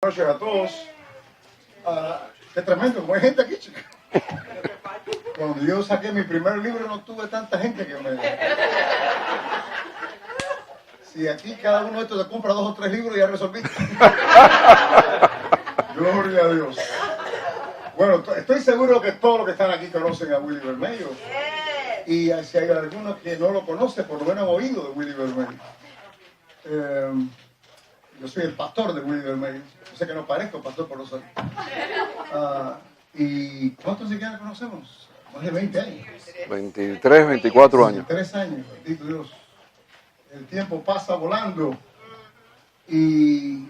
Buenas noches a todos. Qué tremendo, como hay gente aquí, chica. Cuando yo saqué mi primer libro no tuve tanta gente que me... Si aquí cada uno de estos te compra 2 o 3 libros, ya resolví. Gloria a Dios. Bueno, estoy seguro que todos los que están aquí conocen a Willie Bermejo. Y si hay algunos que no lo conocen, por lo menos han oído de Willie Bermejo. Yo soy el pastor de Willie Bermejo. Yo sé que no parezco pastor, por lo soy. ¿Y cuántos siquiera conocemos? Más de 20 años. 23, 24 años. 23 años, bendito Dios. El tiempo pasa volando. Y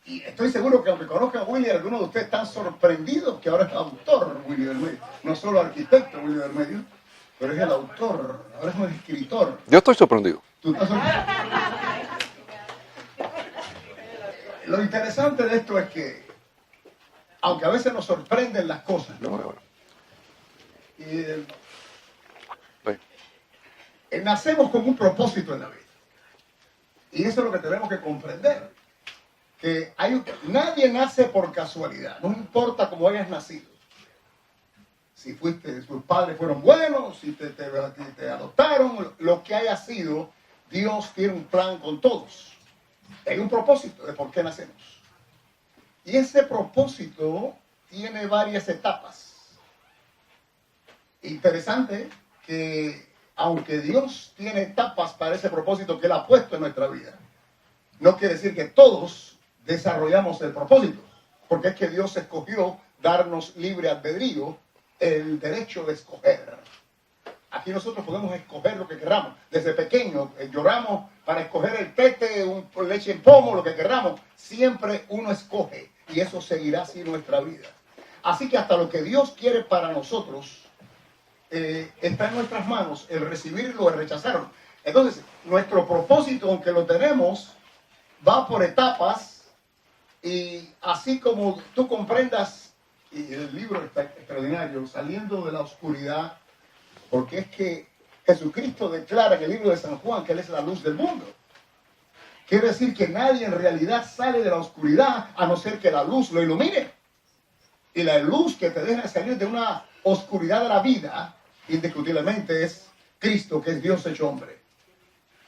estoy seguro que aunque conozcan a Willie, algunos de ustedes están sorprendidos que ahora es autor Willie Bermejo. No solo arquitecto Willie Bermejo, pero es el autor, ahora es un escritor. Yo estoy sorprendido. ¿Tú estás sorprendido? Lo interesante de esto es que, aunque a veces nos sorprenden las cosas, ¿no? Nacemos con un propósito en la vida. Y eso es lo que tenemos que comprender. Que nadie nace por casualidad, no importa cómo hayas nacido. Si tus padres fueron buenos, si te adoptaron, lo que haya sido, Dios tiene un plan con todos. Hay un propósito de por qué nacemos. Y ese propósito tiene varias etapas. Interesante que aunque Dios tiene etapas para ese propósito que Él ha puesto en nuestra vida, no quiere decir que todos desarrollamos el propósito, porque es que Dios escogió darnos libre albedrío, el derecho de escoger. Aquí nosotros podemos escoger lo que queramos. Desde pequeño lloramos para escoger el pete, leche en pomo, lo que queramos. Siempre uno escoge y eso seguirá así nuestra vida. Así que hasta lo que Dios quiere para nosotros está en nuestras manos, el recibirlo o el rechazarlo. Entonces, nuestro propósito, aunque lo tenemos, va por etapas y así como tú comprendas, y el libro está extraordinario, saliendo de la oscuridad, porque es que Jesucristo declara en el libro de San Juan que Él es la luz del mundo. Quiere decir que nadie en realidad sale de la oscuridad a no ser que la luz lo ilumine. Y la luz que te deja salir de una oscuridad de la vida, indiscutiblemente es Cristo, que es Dios hecho hombre.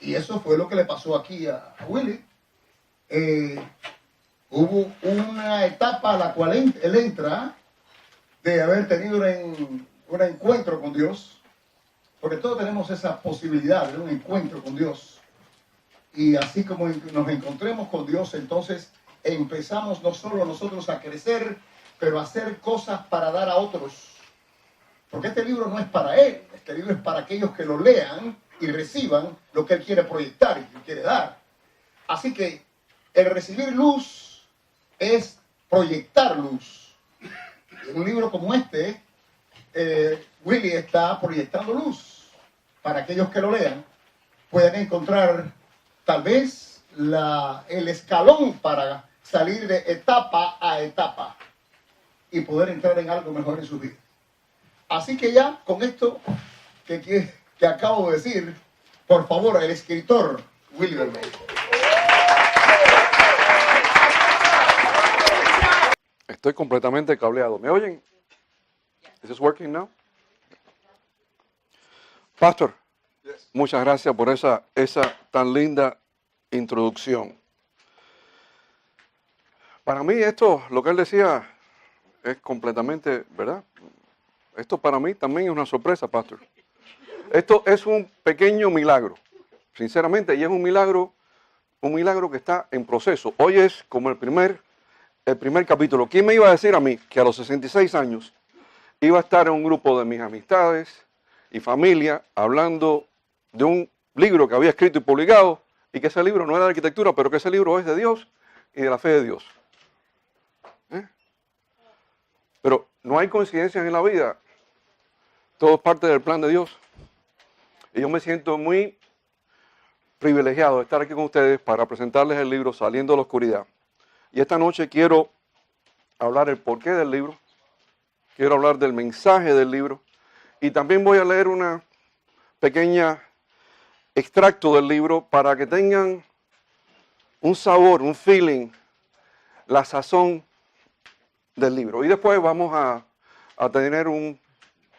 Y eso fue lo que le pasó aquí a Willie. Hubo una etapa a la cual él entra de haber tenido un encuentro con Dios, porque todos tenemos esa posibilidad de un encuentro con Dios. Y así como nos encontremos con Dios, entonces empezamos no solo nosotros a crecer, pero a hacer cosas para dar a otros. Porque este libro no es para él, este libro es para aquellos que lo lean y reciban lo que él quiere proyectar y quiere dar. Así que el recibir luz es proyectar luz. En un libro como este, Willie está proyectando luz para aquellos que lo lean, puedan encontrar tal vez el escalón para salir de etapa a etapa y poder entrar en algo mejor en su vida. Así que ya con esto que acabo de decir, por favor, el escritor Willie Bermejo. Estoy completamente cableado. ¿Me oyen? ¿Is this working now? Pastor, muchas gracias por esa tan linda introducción. Para mí esto, lo que él decía, es completamente, ¿verdad? Esto para mí también es una sorpresa, Pastor. Esto es un pequeño milagro, sinceramente, y es un milagro que está en proceso. Hoy es como el primer capítulo. ¿Quién me iba a decir a mí que a los 66 años iba a estar en un grupo de mis amistades y familia hablando de un libro que había escrito y publicado y que ese libro no era de arquitectura, pero que ese libro es de Dios y de la fe de Dios? Pero no hay coincidencias en la vida. Todo es parte del plan de Dios. Y yo me siento muy privilegiado de estar aquí con ustedes para presentarles el libro Saliendo de la Oscuridad. Y esta noche quiero hablar el porqué del libro. Quiero hablar del mensaje del libro. Y también voy a leer una pequeña extracto del libro para que tengan un sabor, un feeling, la sazón del libro. Y después vamos a tener un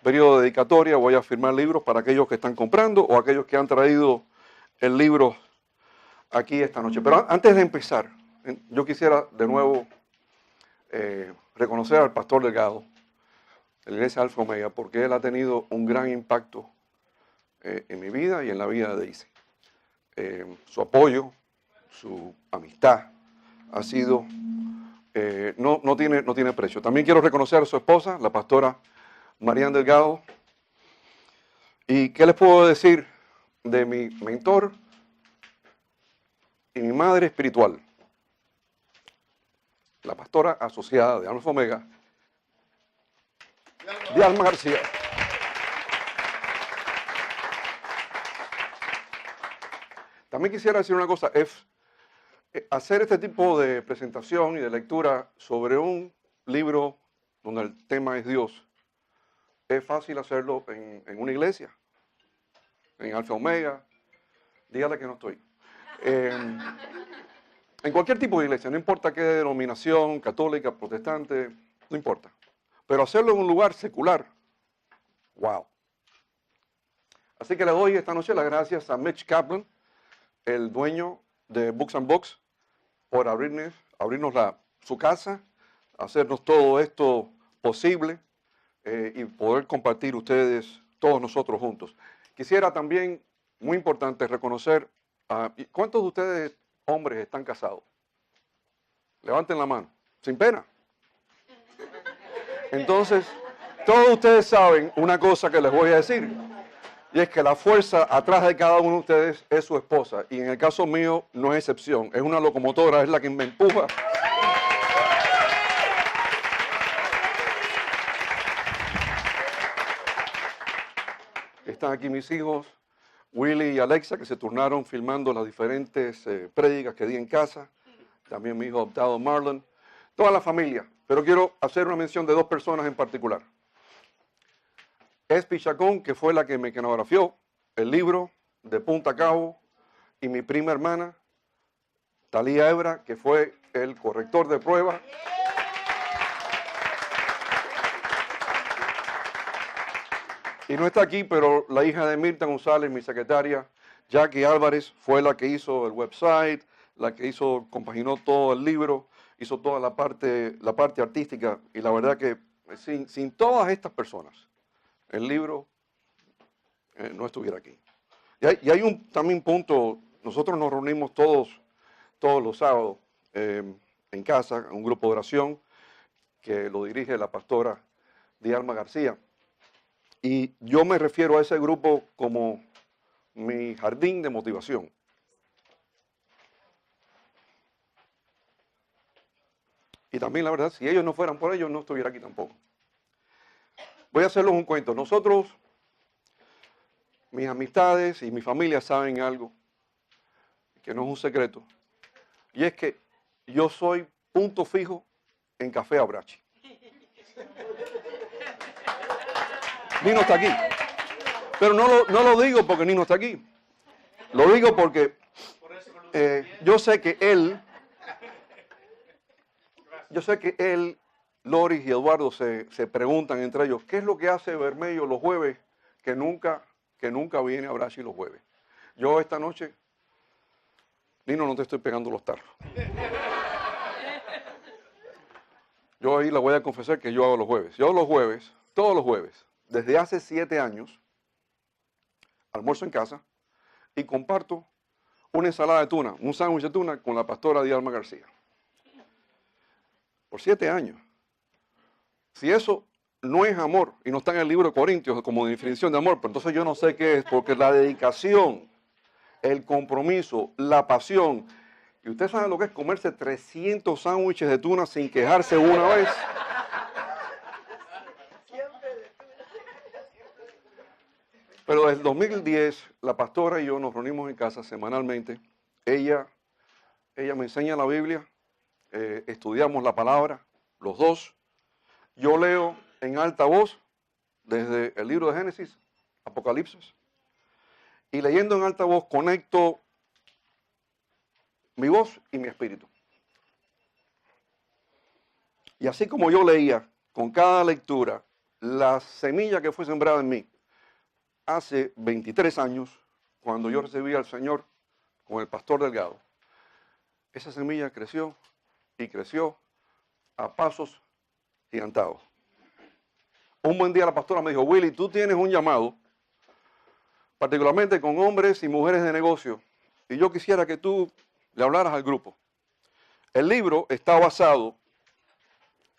periodo de dedicatoria. Voy a firmar libros para aquellos que están comprando o aquellos que han traído el libro aquí esta noche. Pero antes de empezar, yo quisiera de nuevo reconocer al pastor Delgado de la iglesia Alfa Omega, porque él ha tenido un gran impacto en mi vida y en la vida de Daisy. Su apoyo, su amistad ha sido, no tiene precio. También quiero reconocer a su esposa, la pastora Mariana Delgado. ¿Y qué les puedo decir de mi mentor y mi madre espiritual? La pastora asociada de Alfa Omega, Dialma García. También quisiera decir una cosa, hacer este tipo de presentación y de lectura sobre un libro donde el tema es Dios, es fácil hacerlo en una iglesia, en Alfa Omega, dígale que no estoy. En cualquier tipo de iglesia, no importa qué denominación, católica, protestante, no importa. Pero hacerlo en un lugar secular, wow. Así que le doy esta noche las gracias a Mitch Kaplan, el dueño de Books and Books, por abrirnos su casa, hacernos todo esto posible y poder compartir ustedes, todos nosotros juntos. Quisiera también, muy importante, reconocer, ¿cuántos de ustedes, hombres, están casados? Levanten la mano, sin pena. Entonces, todos ustedes saben una cosa que les voy a decir, y es que la fuerza atrás de cada uno de ustedes es su esposa, y en el caso mío no es excepción, es una locomotora, es la que me empuja. Están aquí mis hijos, Willy y Alexa, que se turnaron filmando las diferentes prédicas que di en casa, también mi hijo adoptado Marlon, toda la familia. Pero quiero hacer una mención de dos personas en particular. Espi Chacón, que fue la que me mecanografió el libro de punta a cabo, y mi prima hermana, Talía Ebra, que fue el corrector de prueba. Y no está aquí, pero la hija de Mirta González, mi secretaria, Jackie Álvarez, fue la que hizo el website, la que compaginó todo el libro, hizo toda la parte artística, y la verdad que sin todas estas personas, el libro no estuviera aquí. Y hay también punto, nosotros nos reunimos todos los sábados en casa, en un grupo de oración que lo dirige la pastora Dialma García. Y yo me refiero a ese grupo como mi jardín de motivación. Y también la verdad, si ellos no fueran por ellos, no estuviera aquí tampoco. Voy a hacerles un cuento. Nosotros, mis amistades y mi familia saben algo que no es un secreto. Y es que yo soy punto fijo en Café Abrachi. Nino está aquí. Pero no lo digo porque Nino está aquí. Lo digo porque yo sé que él, Loris y Eduardo se preguntan entre ellos, ¿qué es lo que hace Bermello los jueves que nunca viene a Brachi los jueves? Yo esta noche, Nino, no te estoy pegando los tarros. Yo ahí le voy a confesar que yo hago los jueves. Yo los jueves, todos los jueves, desde hace 7 años, almuerzo en casa y comparto una ensalada de tuna, un sándwich de tuna con la pastora Dialma García. Por 7 años. Si eso no es amor y no está en el libro de Corintios como definición de amor, pues entonces yo no sé qué es, porque la dedicación, el compromiso, la pasión, y usted sabe lo que es comerse 300 sándwiches de tuna sin quejarse una vez. Pero desde el 2010, la pastora y yo nos reunimos en casa semanalmente. Ella me enseña la Biblia, estudiamos la palabra, los dos. Yo leo en alta voz desde el libro de Génesis, Apocalipsis, y leyendo en alta voz conecto mi voz y mi espíritu. Y así como yo leía con cada lectura la semilla que fue sembrada en mí hace 23 años, cuando yo recibí al Señor con el pastor Delgado, esa semilla creció y creció a pasos gigantados. Un buen día la pastora me dijo, Willy, tú tienes un llamado, particularmente con hombres y mujeres de negocio, y yo quisiera que tú le hablaras al grupo. El libro está basado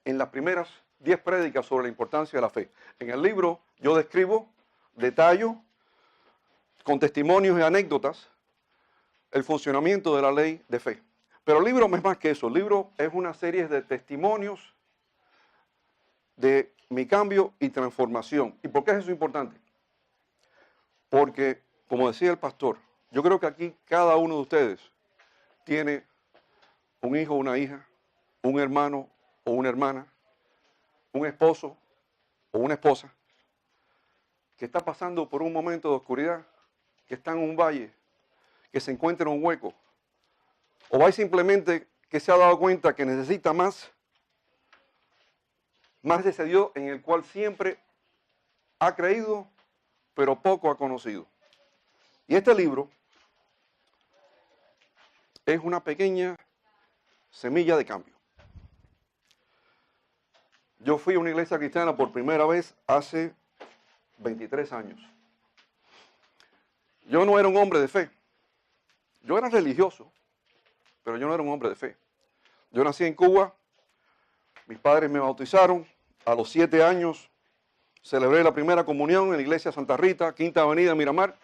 en las primeras 10 prédicas sobre la importancia de la fe. En el libro yo describo, detallo, con testimonios y anécdotas, el funcionamiento de la ley de fe. Pero el libro no es más que eso. El libro es una serie de testimonios de mi cambio y transformación. ¿Y por qué es eso importante? Porque, como decía el pastor, yo creo que aquí cada uno de ustedes tiene un hijo, una hija, un hermano o una hermana, un esposo o una esposa, que está pasando por un momento de oscuridad, que está en un valle, que se encuentra en un hueco, o hay simplemente que se ha dado cuenta que necesita más de ese Dios en el cual siempre ha creído, pero poco ha conocido. Y este libro es una pequeña semilla de cambio. Yo fui a una iglesia cristiana por primera vez hace 23 años. Yo no era un hombre de fe. Yo era religioso, pero yo no era un hombre de fe. Yo nací en Cuba, mis padres me bautizaron, a los 7 años celebré la primera comunión en la iglesia Santa Rita, Quinta Avenida, Miramar,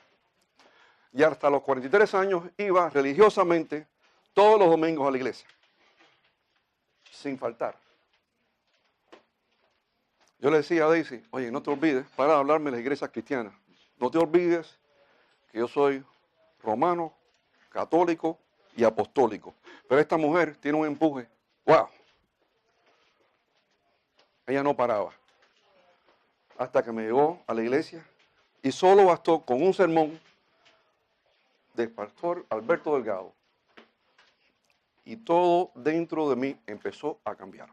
y hasta los 43 años iba religiosamente todos los domingos a la iglesia, sin faltar. Yo le decía a Daisy, oye, no te olvides, para hablarme de las iglesias cristianas, no te olvides que yo soy romano, católico y apostólico. Pero esta mujer tiene un empuje. ¡Wow! Ella no paraba. Hasta que me llevó a la iglesia y solo bastó con un sermón del pastor Alberto Delgado. Y todo dentro de mí empezó a cambiar.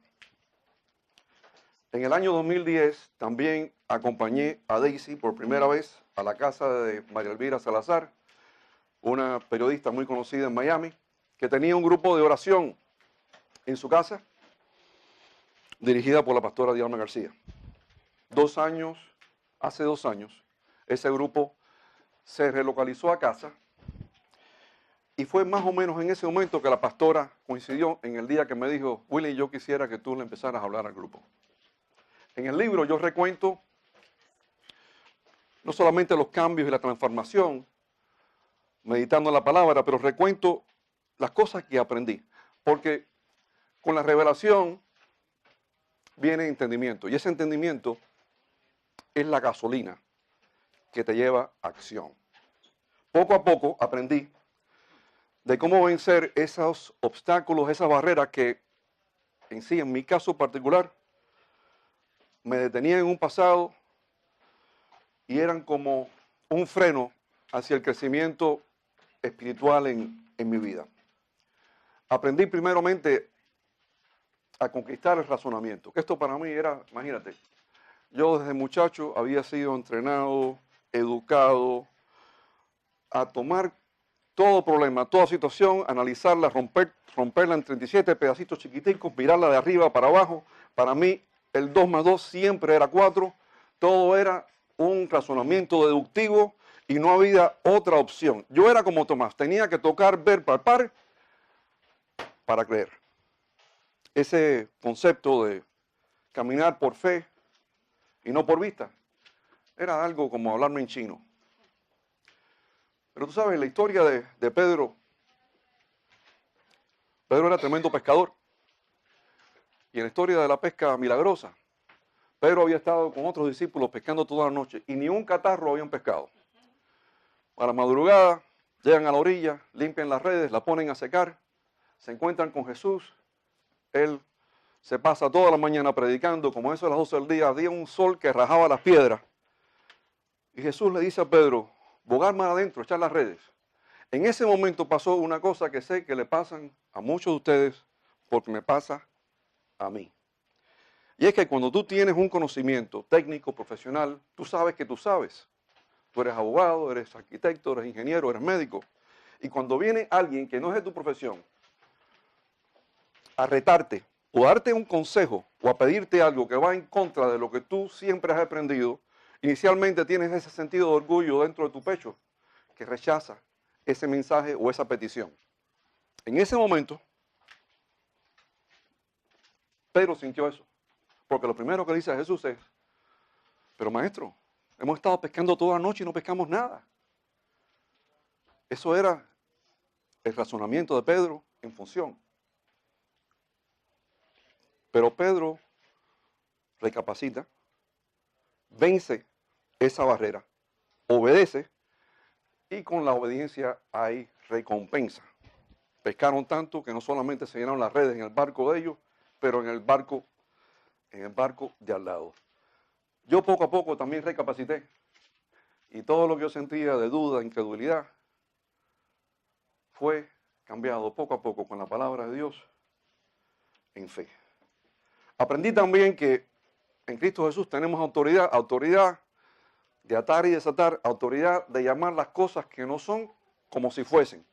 En el año 2010 también acompañé a Daisy por primera vez a la casa de María Elvira Salazar, una periodista muy conocida en Miami, que tenía un grupo de oración en su casa, dirigida por la pastora Diana García. Hace 2 años, ese grupo se relocalizó a casa y fue más o menos en ese momento que la pastora coincidió en el día que me dijo, Willy, yo quisiera que tú le empezaras a hablar al grupo. En el libro yo recuento no solamente los cambios y la transformación, meditando en la palabra, pero recuento las cosas que aprendí. Porque con la revelación viene entendimiento. Y ese entendimiento es la gasolina que te lleva a acción. Poco a poco aprendí de cómo vencer esos obstáculos, esas barreras que en sí, en mi caso particular, me detenían en un pasado y eran como un freno hacia el crecimiento espiritual en mi vida. Aprendí primeramente a conquistar el razonamiento, que esto para mí era, imagínate, yo desde muchacho había sido entrenado, educado, a tomar todo problema, toda situación, analizarla, romperla en 37 pedacitos chiquiticos, mirarla de arriba para abajo. Para mí, el 2 más 2 siempre era 4. Todo era un razonamiento deductivo y no había otra opción. Yo era como Tomás, tenía que tocar, ver, palpar para creer. Ese concepto de caminar por fe y no por vista era algo como hablarme en chino. Pero tú sabes, la historia de Pedro era tremendo pescador. Y en la historia de la pesca milagrosa, Pedro había estado con otros discípulos pescando toda la noche y ni un catarro habían pescado. A la madrugada llegan a la orilla, limpian las redes, la ponen a secar, se encuentran con Jesús. Él se pasa toda la mañana predicando, como eso a las 12 del día, había un sol que rajaba las piedras. Y Jesús le dice a Pedro, bogar más adentro, echar las redes. En ese momento pasó una cosa que sé que le pasan a muchos de ustedes porque me pasa a mí. Y es que cuando tú tienes un conocimiento técnico, profesional, tú sabes que tú sabes. Tú eres abogado, eres arquitecto, eres ingeniero, eres médico. Y cuando viene alguien que no es de tu profesión a retarte o a darte un consejo o a pedirte algo que va en contra de lo que tú siempre has aprendido, inicialmente tienes ese sentido de orgullo dentro de tu pecho que rechaza ese mensaje o esa petición. En ese momento, Pedro sintió eso. Porque lo primero que dice a Jesús es, pero maestro, hemos estado pescando toda la noche y no pescamos nada. Eso era el razonamiento de Pedro en función. Pero Pedro recapacita, vence esa barrera, obedece y con la obediencia hay recompensa. Pescaron tanto que no solamente se llenaron las redes en el barco de ellos, pero en el barco de al lado. Yo poco a poco también recapacité y todo lo que yo sentía de duda, incredulidad, fue cambiado poco a poco con la palabra de Dios en fe. Aprendí también que en Cristo Jesús tenemos autoridad, autoridad de atar y desatar, autoridad de llamar las cosas que no son como si fuesen.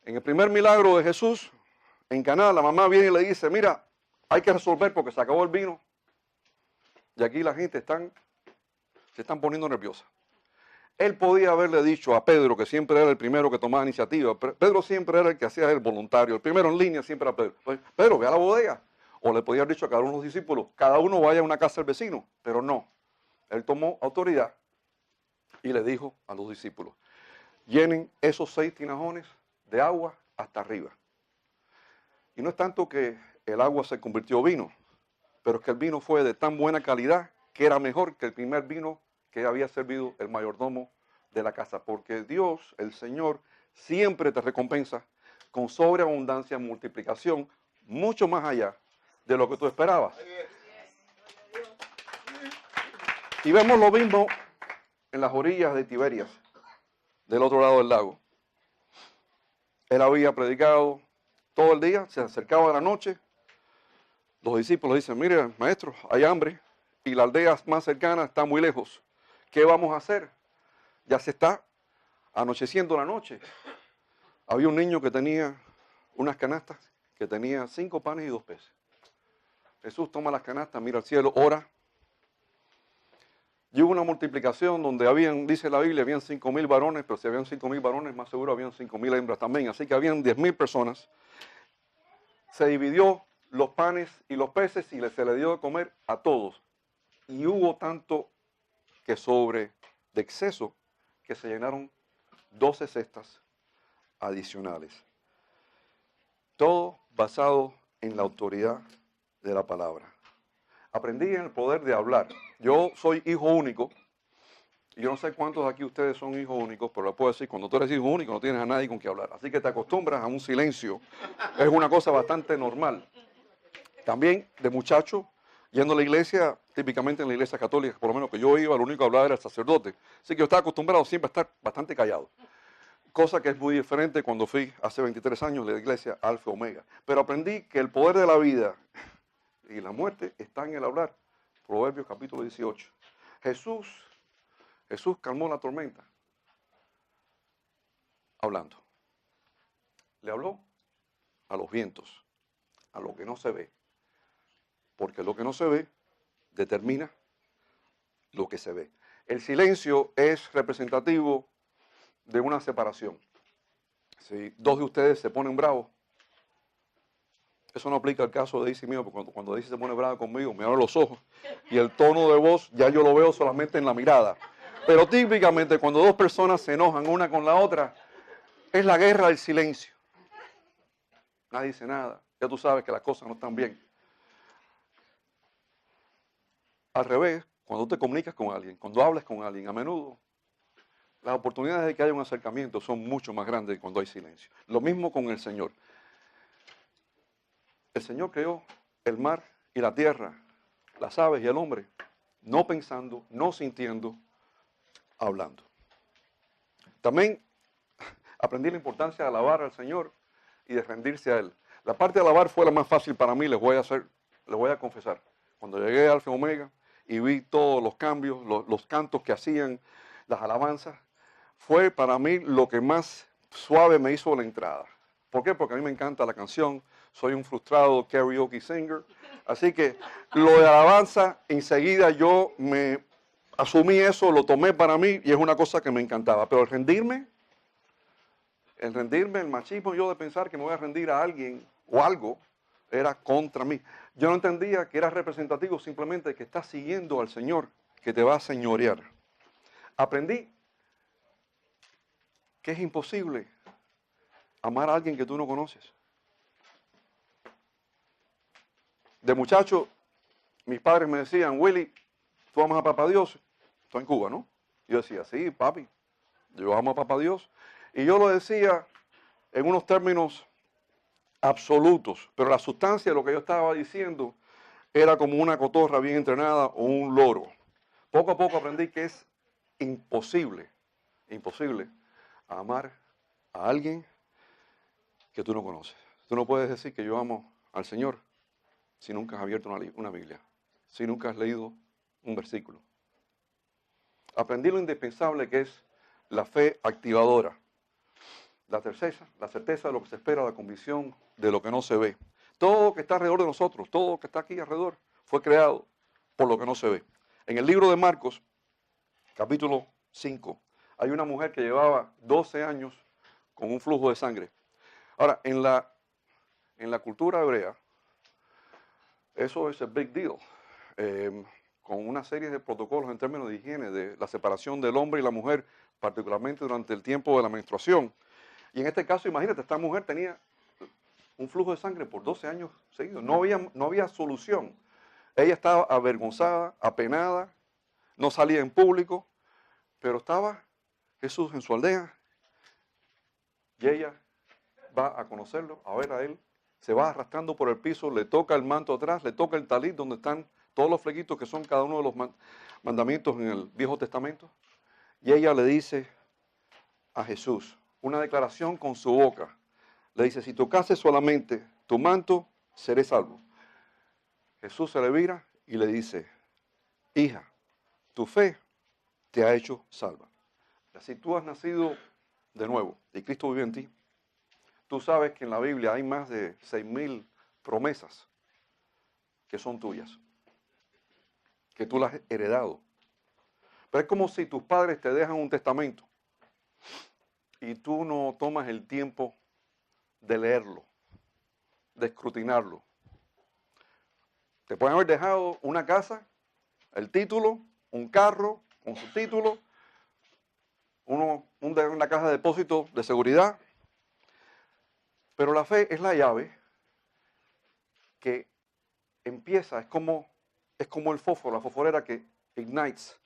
En el primer milagro de Jesús, en Caná, la mamá viene y le dice, mira, hay que resolver porque se acabó el vino. Y aquí la gente se están poniendo nerviosa. Él podía haberle dicho a Pedro, que siempre era el primero que tomaba iniciativa. Pedro siempre era el que hacía el voluntario. El primero en línea siempre era Pedro. Pedro, ve a la bodega. O le podía haber dicho a cada uno de los discípulos, cada uno vaya a una casa del vecino. Pero no. Él tomó autoridad y le dijo a los discípulos, llenen esos 6 tinajones de agua hasta arriba. Y no es tanto que el agua se convirtió en vino, pero es que el vino fue de tan buena calidad que era mejor que el primer vino que había servido el mayordomo de la casa. Porque Dios, el Señor, siempre te recompensa con sobreabundancia, multiplicación, mucho más allá de lo que tú esperabas. Y vemos lo mismo en las orillas de Tiberias, del otro lado del lago. Él había predicado todo el día, se acercaba a la noche. Los discípulos dicen, mire, maestro, hay hambre y la aldea más cercana está muy lejos. ¿Qué vamos a hacer? Ya se está anocheciendo la noche. Había un niño que tenía unas canastas, que tenía 5 panes y 2 peces. Jesús toma las canastas, mira al cielo, ora. Y hubo una multiplicación donde dice la Biblia, habían 5,000 varones, pero si habían 5,000 varones, más seguro habían 5,000 hembras también. Así que habían 10,000 personas. Se dividió los panes y los peces y se le dio de comer a todos. Y hubo tanto que sobre de exceso que se llenaron 12 cestas adicionales. Todo basado en la autoridad de la palabra. Aprendí en el poder de hablar. Yo soy hijo único. Y yo no sé cuántos de aquí ustedes son hijos únicos, pero les puedo decir, cuando tú eres hijo único no tienes a nadie con quien hablar. Así que te acostumbras a un silencio. Es una cosa bastante normal. También de muchacho, yendo a la iglesia, típicamente en la iglesia católica, por lo menos que yo iba, lo único que hablaba era el sacerdote. Así que yo estaba acostumbrado siempre a estar bastante callado. Cosa que es muy diferente cuando fui hace 23 años de la iglesia Alfa Omega. Pero aprendí que el poder de la vida y la muerte está en el hablar. Proverbios capítulo 18. Jesús calmó la tormenta hablando. Le habló a los vientos, a lo que no se ve. Porque lo que no se ve determina lo que se ve. El silencio es representativo de una separación. Si 2 de ustedes se ponen bravos, eso no aplica al caso de Daisy mío, porque cuando Daisy se pone brava conmigo, me abre los ojos y el tono de voz ya yo lo veo solamente en la mirada. Pero típicamente cuando 2 personas se enojan una con la otra, es la guerra del silencio. Nadie dice nada. Ya tú sabes que las cosas no están bien. Al revés, cuando te comunicas con alguien, cuando hablas con alguien, a menudo las oportunidades de que haya un acercamiento son mucho más grandes cuando hay silencio. Lo mismo con el Señor. El Señor creó el mar y la tierra, las aves y el hombre, no pensando, no sintiendo, hablando. También aprendí la importancia de alabar al Señor y de rendirse a Él. La parte de alabar fue la más fácil para mí, les voy a ser le voy a confesar, cuando llegué a Alfa y Omega y vi todos los cambios, los cantos que hacían, las alabanzas, fue para mí lo que más suave me hizo la entrada. ¿Por qué? Porque a mí me encanta la canción, soy un frustrado karaoke singer, así que lo de alabanza, enseguida yo me asumí eso, lo tomé para mí y es una cosa que me encantaba. Pero el machismo yo de pensar que me voy a rendir a alguien o algo, era contra mí. Yo no entendía que era representativo simplemente que estás siguiendo al Señor, que te va a señorear. Aprendí que es imposible amar a alguien que tú no conoces. De muchacho, mis padres me decían, Willy, ¿tú amas a Papá Dios? Estoy en Cuba, ¿no? Yo decía, sí, papi, yo amo a Papá Dios. Y yo lo decía en unos términos absolutos, pero la sustancia de lo que yo estaba diciendo era como una cotorra bien entrenada o un loro. Poco a poco aprendí que es imposible amar a alguien que tú no conoces. Tú no puedes decir que yo amo al Señor si nunca has abierto una Biblia, si nunca has leído un versículo. Aprendí lo indispensable que es la fe activadora. La certeza de lo que se espera, la convicción de lo que no se ve. Todo lo que está alrededor de nosotros, todo lo que está aquí alrededor, fue creado por lo que no se ve. En el libro de Marcos, capítulo 5, hay una mujer que llevaba 12 años con un flujo de sangre. Ahora, en la cultura hebrea, eso es a big deal. Con una serie de protocolos en términos de higiene, de la separación del hombre y la mujer, particularmente durante el tiempo de la menstruación. Y en este caso, imagínate, esta mujer tenía un flujo de sangre por 12 años seguidos. No había solución. Ella estaba avergonzada, apenada, no salía en público, pero estaba Jesús en su aldea y ella va a conocerlo, a ver a él, se va arrastrando por el piso, le toca el manto atrás, le toca el talit donde están todos los flequitos que son cada uno de los mandamientos en el Viejo Testamento, y ella le dice a Jesús una declaración con su boca. Le dice, si tocases solamente tu manto, seré salvo. Jesús se le vira y le dice, hija, tu fe te ha hecho salva. Si tú has nacido de nuevo y Cristo vive en ti, tú sabes que en la Biblia hay más de 6,000 promesas que son tuyas, que tú las has heredado. Pero es como si tus padres te dejan un testamento y tú no tomas el tiempo de leerlo, de escrutinarlo. Te pueden haber dejado una casa, el título, un carro con su título, una caja de depósito de seguridad, pero la fe es la llave que empieza, es como el fósforo, la fosforera que ignites.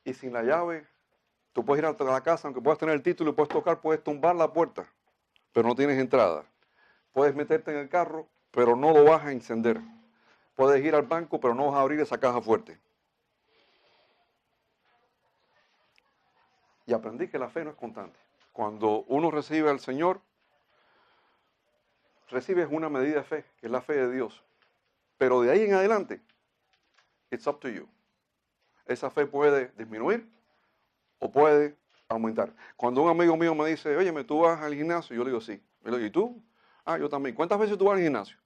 Y sin la llave, tú puedes ir a la casa, aunque puedas tener el título y puedes tocar, puedes tumbar la puerta, pero no tienes entrada. Puedes meterte en el carro, pero no lo vas a encender. Puedes ir al banco, pero no vas a abrir esa caja fuerte. Y aprendí que la fe no es constante. Cuando uno recibe al Señor, recibes una medida de fe, que es la fe de Dios. Pero de ahí en adelante, it's up to you. Esa fe puede disminuir o puede aumentar. Cuando un amigo mío me dice, óyeme, ¿tú vas al gimnasio? Yo le digo, sí. Yo le digo, ¿y tú? Ah, yo también. ¿Cuántas veces tú vas al gimnasio?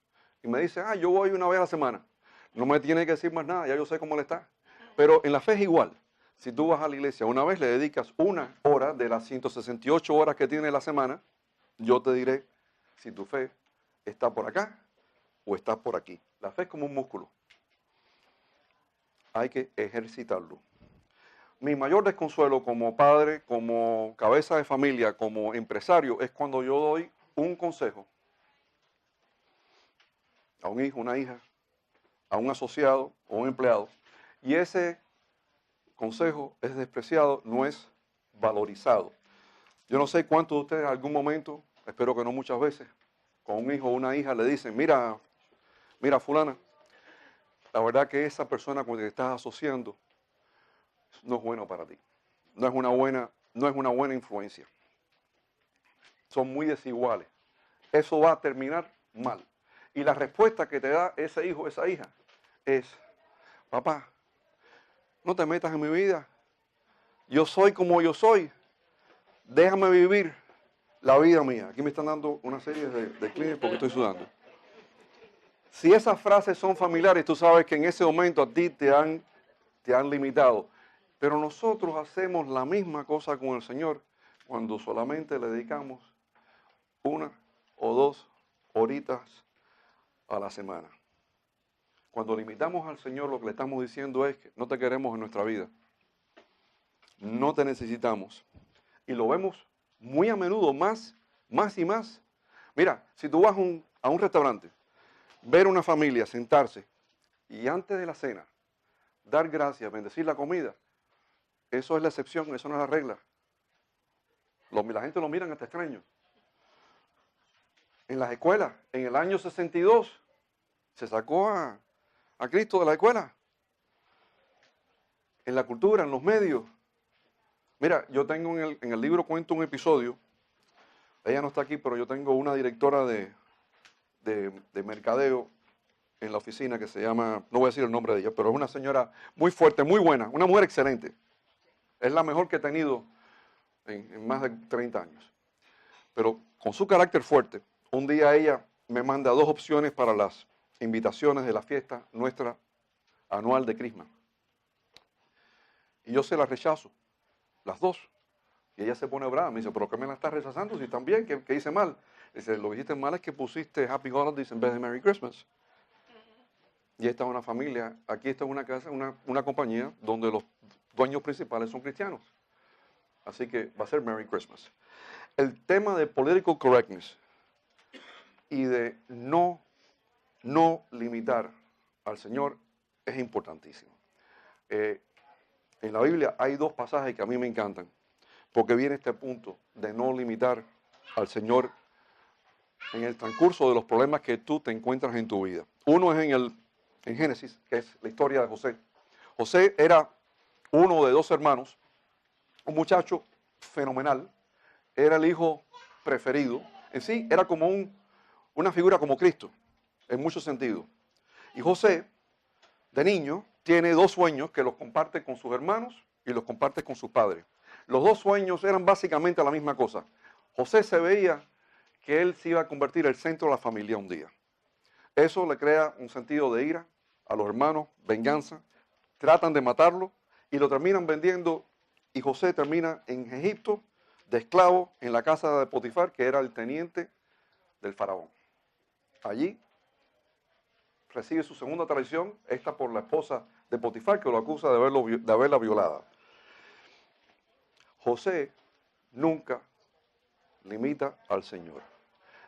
Y me dice, yo voy una vez a la semana. No me tiene que decir más nada, ya yo sé cómo le está. Pero en la fe es igual. Si tú vas a la iglesia una vez, le dedicas 1 hora de las 168 horas que tiene la semana, yo te diré si tu fe está por acá o está por aquí. La fe es como un músculo. Hay que ejercitarlo. Mi mayor desconsuelo como padre, como cabeza de familia, como empresario, es cuando yo doy un consejo a un hijo, una hija, a un asociado o un empleado, y ese consejo es despreciado, no es valorizado. Yo no sé cuántos de ustedes en algún momento, espero que no muchas veces, con un hijo o una hija le dicen, mira fulana, la verdad que esa persona con la que estás asociando no es bueno para ti. No es una buena influencia. Son muy desiguales. Eso va a terminar mal. Y la respuesta que te da ese hijo o esa hija es, papá, no te metas en mi vida. Yo soy como yo soy. Déjame vivir la vida mía. Aquí me están dando una serie de clics porque estoy sudando. Si esas frases son familiares, tú sabes que en ese momento a ti te han limitado. Pero nosotros hacemos la misma cosa con el Señor cuando solamente le dedicamos 1 o 2 horitas a la semana. Cuando limitamos al Señor, lo que le estamos diciendo es que no te queremos en nuestra vida. No te necesitamos. Y lo vemos muy a menudo, más y más. Mira, si tú vas a un restaurante, ver una familia sentarse y antes de la cena, dar gracias, bendecir la comida, eso es la excepción, eso no es la regla. La gente lo miran hasta extraño. En las escuelas, en el año 62, se sacó a Cristo de la escuela. En la cultura, en los medios. Mira, yo tengo en el libro cuento un episodio. Ella no está aquí, pero yo tengo una directora de mercadeo en la oficina que se llama, no voy a decir el nombre de ella, pero es una señora muy fuerte, muy buena, una mujer excelente. Es la mejor que he tenido en más de 30 años. Pero con su carácter fuerte, un día ella me manda 2 opciones para las invitaciones de la fiesta nuestra anual de Christmas. Y yo se las rechazo, las 2. Y ella se pone brava, me dice, ¿pero qué me la estás rechazando? Si están bien, ¿qué hice mal? Dice, lo que hiciste mal es que pusiste Happy Holidays en vez de Merry Christmas. Y esta es una familia, aquí está una casa, una compañía donde los dueños principales son cristianos. Así que va a ser Merry Christmas. El tema de political correctness y de no limitar al Señor es importantísimo. En la Biblia hay 2 pasajes que a mí me encantan, porque viene este punto de no limitar al Señor en el transcurso de los problemas que tú te encuentras en tu vida. Uno es en Génesis, que es la historia de José. José era uno de 2 hermanos, un muchacho fenomenal, era el hijo preferido. En sí, era como una figura como Cristo, en muchos sentidos. Y José, de niño, tiene 2 sueños que los comparte con sus hermanos y los comparte con sus padres. Los 2 sueños eran básicamente la misma cosa. José se veía que él se iba a convertir en el centro de la familia un día. Eso le crea un sentido de ira a los hermanos, venganza. Tratan de matarlo y lo terminan vendiendo. Y José termina en Egipto de esclavo en la casa de Potifar, que era el teniente del faraón. Allí recibe su segunda traición, esta por la esposa de Potifar, que lo acusa de haberla violada. José nunca limita al Señor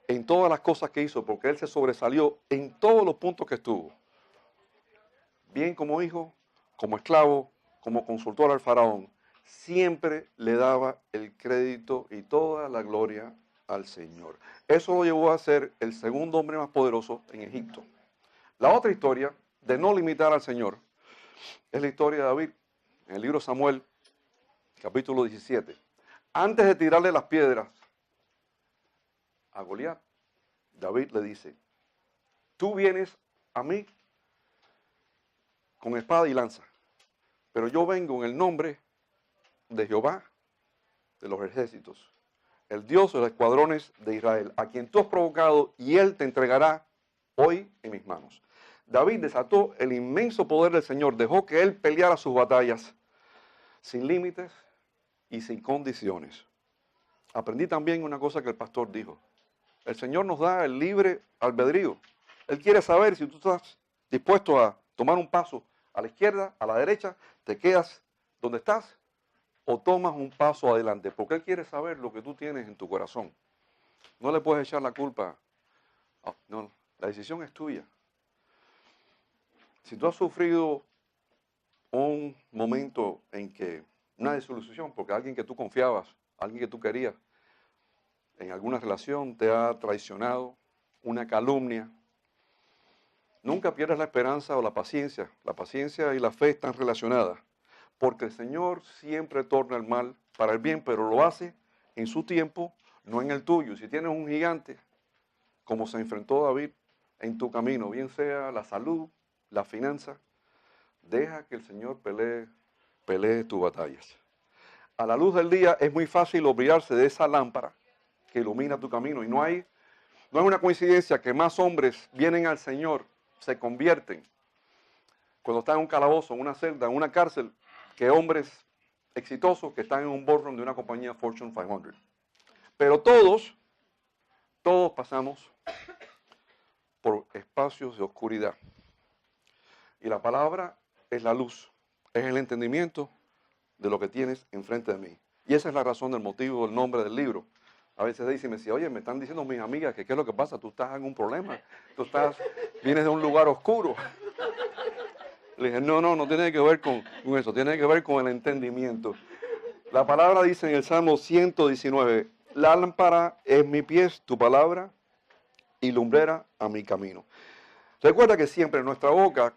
en todas las cosas que hizo, porque él se sobresalió en todos los puntos que estuvo. Bien como hijo, como esclavo, como consultor al faraón, siempre le daba el crédito y toda la gloria al Señor. Eso lo llevó a ser el segundo hombre más poderoso en Egipto. La otra historia de no limitar al Señor es la historia de David, en el libro de Samuel, capítulo 17. Antes de tirarle las piedras a Goliat, David le dice, tú vienes a mí con espada y lanza, pero yo vengo en el nombre de Jehová de los ejércitos, el Dios de los escuadrones de Israel, a quien tú has provocado, y él te entregará hoy en mis manos. David desató el inmenso poder del Señor, dejó que él peleara sus batallas sin límites y sin condiciones. Aprendí también una cosa que el pastor dijo. El Señor nos da el libre albedrío. Él quiere saber si tú estás dispuesto a tomar un paso a la izquierda, a la derecha, te quedas donde estás o tomas un paso adelante. Porque Él quiere saber lo que tú tienes en tu corazón. No le puedes echar la culpa. No, la decisión es tuya. Si tú has sufrido un momento en que una desilusión, porque alguien que tú confiabas, alguien que tú querías, en alguna relación te ha traicionado, una calumnia, nunca pierdas la esperanza o la paciencia. La paciencia y la fe están relacionadas, porque el Señor siempre torna el mal para el bien, pero lo hace en su tiempo, no en el tuyo. Si tienes un gigante, como se enfrentó David en tu camino, bien sea la salud, la finanza, deja que el Señor pelee tus batallas. A la luz del día es muy fácil olvidarse de esa lámpara que ilumina tu camino. Y no es una coincidencia que más hombres vienen al Señor, se convierten, cuando están en un calabozo, en una celda, en una cárcel, que hombres exitosos que están en un boardroom de una compañía Fortune 500. Pero todos pasamos por espacios de oscuridad. Y la palabra es la luz, es el entendimiento de lo que tienes enfrente de mí. Y esa es la razón del motivo, del nombre del libro. A veces me decía, oye, me están diciendo mis amigas que qué es lo que pasa, tú estás en un problema, vienes de un lugar oscuro. Le dije, no tiene que ver con eso, tiene que ver con el entendimiento. La palabra dice en el Salmo 119, lámpara es mi pies, tu palabra, y lumbrera a mi camino. Recuerda que siempre con nuestra boca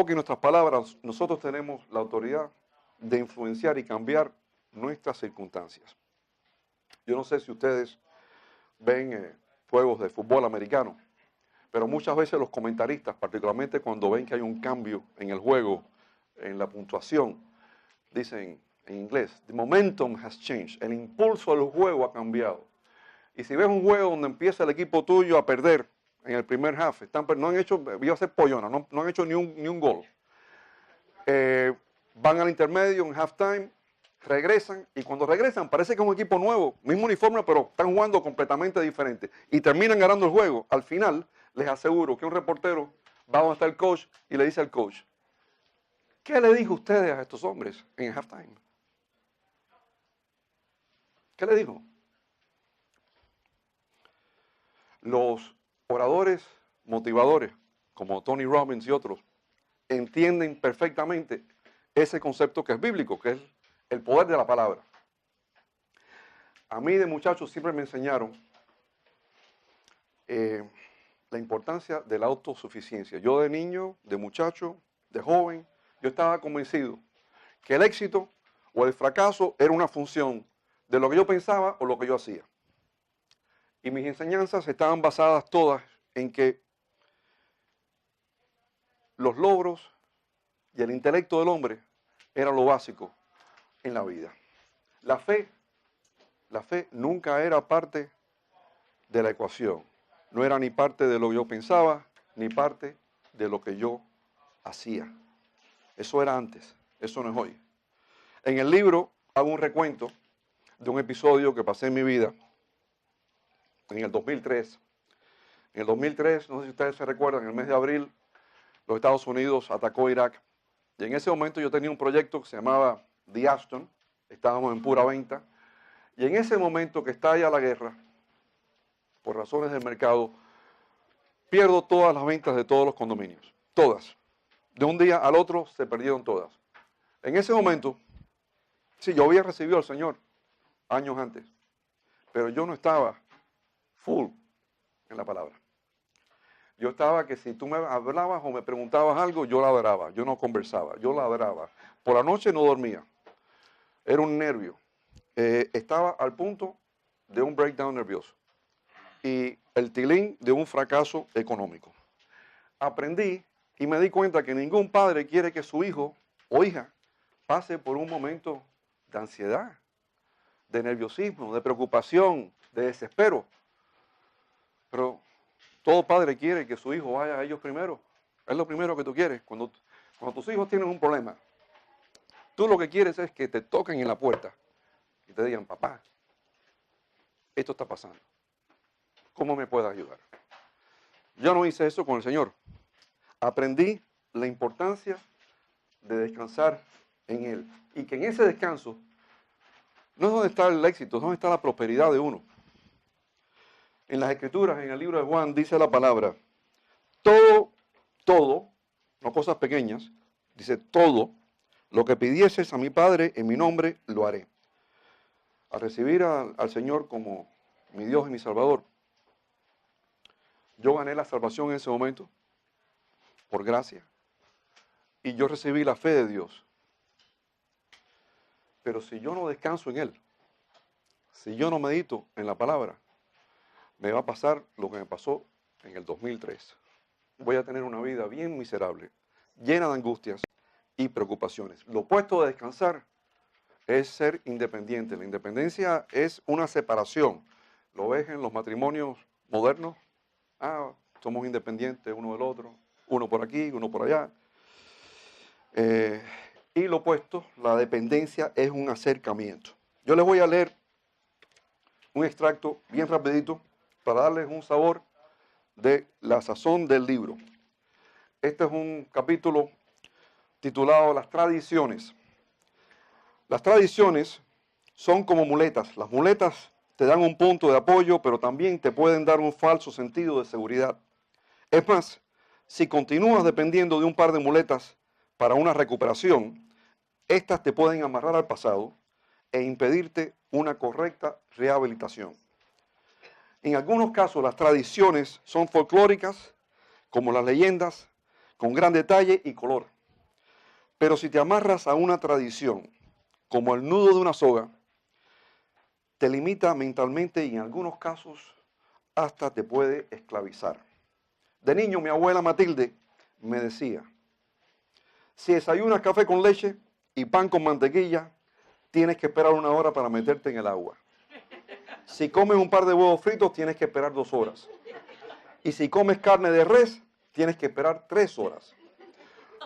y nuestras palabras, nosotros tenemos la autoridad de influenciar y cambiar nuestras circunstancias. Yo no sé si ustedes ven juegos de fútbol americano, pero muchas veces los comentaristas, particularmente cuando ven que hay un cambio en el juego, en la puntuación, dicen en inglés, the momentum has changed, el impulso del juego ha cambiado. Y si ves un juego donde empieza el equipo tuyo a perder en el primer half, no han hecho, iba a ser pollona, no han hecho ni un gol. Van al intermedio en halftime, regresan, y cuando regresan parece que es un equipo nuevo, mismo uniforme, pero están jugando completamente diferente. Y terminan ganando el juego. Al final, les aseguro que un reportero va donde está el coach y le dice al coach, ¿qué le dijo ustedes a estos hombres en el halftime? ¿Qué le dijo? Los oradores motivadores, como Tony Robbins y otros, entienden perfectamente ese concepto que es bíblico, que es el poder de la palabra. A mí de muchacho siempre me enseñaron la importancia de la autosuficiencia. Yo de niño, de muchacho, de joven, yo estaba convencido que el éxito o el fracaso era una función de lo que yo pensaba o lo que yo hacía. Y mis enseñanzas estaban basadas todas en que los logros y el intelecto del hombre era lo básico en la vida. La fe nunca era parte de la ecuación. No era ni parte de lo que yo pensaba, ni parte de lo que yo hacía. Eso era antes, eso no es hoy. En el libro hago un recuento de un episodio que pasé en mi vida en el 2003. En el 2003, no sé si ustedes se recuerdan, en el mes de abril, los Estados Unidos atacó Irak. Y en ese momento yo tenía un proyecto que se llamaba The Ashton. Estábamos en pura venta. Y en ese momento que estalla la guerra, por razones del mercado, pierdo todas las ventas de todos los condominios. Todas. De un día al otro se perdieron todas. En ese momento, sí, yo había recibido al Señor años antes, pero yo no estaba full en la palabra. Yo estaba que si tú me hablabas o me preguntabas algo, yo ladraba, yo no conversaba, yo ladraba. Por la noche no dormía. Era un nervio. Estaba al punto de un breakdown nervioso y el tilín de un fracaso económico. Aprendí y me di cuenta que ningún padre quiere que su hijo o hija pase por un momento de ansiedad, de nerviosismo, de preocupación, de desespero. Pero todo padre quiere que su hijo vaya a ellos primero. Es lo primero que tú quieres. Cuando tus hijos tienen un problema, tú lo que quieres es que te toquen en la puerta y te digan, papá, esto está pasando. ¿Cómo me puedes ayudar? Yo no hice eso con el Señor. Aprendí la importancia de descansar en Él. Y que en ese descanso no es donde está el éxito, es donde está la prosperidad de uno. En las Escrituras, en el libro de Juan, dice la palabra, todo, no cosas pequeñas, dice todo, lo que pidieses a mi Padre en mi nombre, lo haré. Al recibir al Señor como mi Dios y mi Salvador, yo gané la salvación en ese momento, por gracia, y yo recibí la fe de Dios. Pero si yo no descanso en Él, si yo no medito en la palabra, me va a pasar lo que me pasó en el 2003. voy a tener una vida bien miserable, llena de angustias y preocupaciones. Lo opuesto de descansar es ser independiente. La independencia es una separación. Lo ves en los matrimonios modernos. Somos independientes uno del otro, uno por aquí, uno por allá. Y lo opuesto, la dependencia, es un acercamiento. Yo les voy a leer un extracto bien rapidito para darles un sabor de la sazón del libro. Este es un capítulo titulado Las tradiciones. Las tradiciones son como muletas. Las muletas te dan un punto de apoyo, pero también te pueden dar un falso sentido de seguridad. Es más, si continúas dependiendo de un par de muletas para una recuperación, estas te pueden amarrar al pasado e impedirte una correcta rehabilitación. En algunos casos, las tradiciones son folclóricas, como las leyendas, con gran detalle y color. Pero si te amarras a una tradición, como el nudo de una soga, te limita mentalmente y en algunos casos hasta te puede esclavizar. De niño, mi abuela Matilde me decía, si desayunas café con leche y pan con mantequilla, tienes que esperar 1 hora para meterte en el agua. Si comes un par de huevos fritos, tienes que esperar 2 horas. Y si comes carne de res, tienes que esperar 3 horas.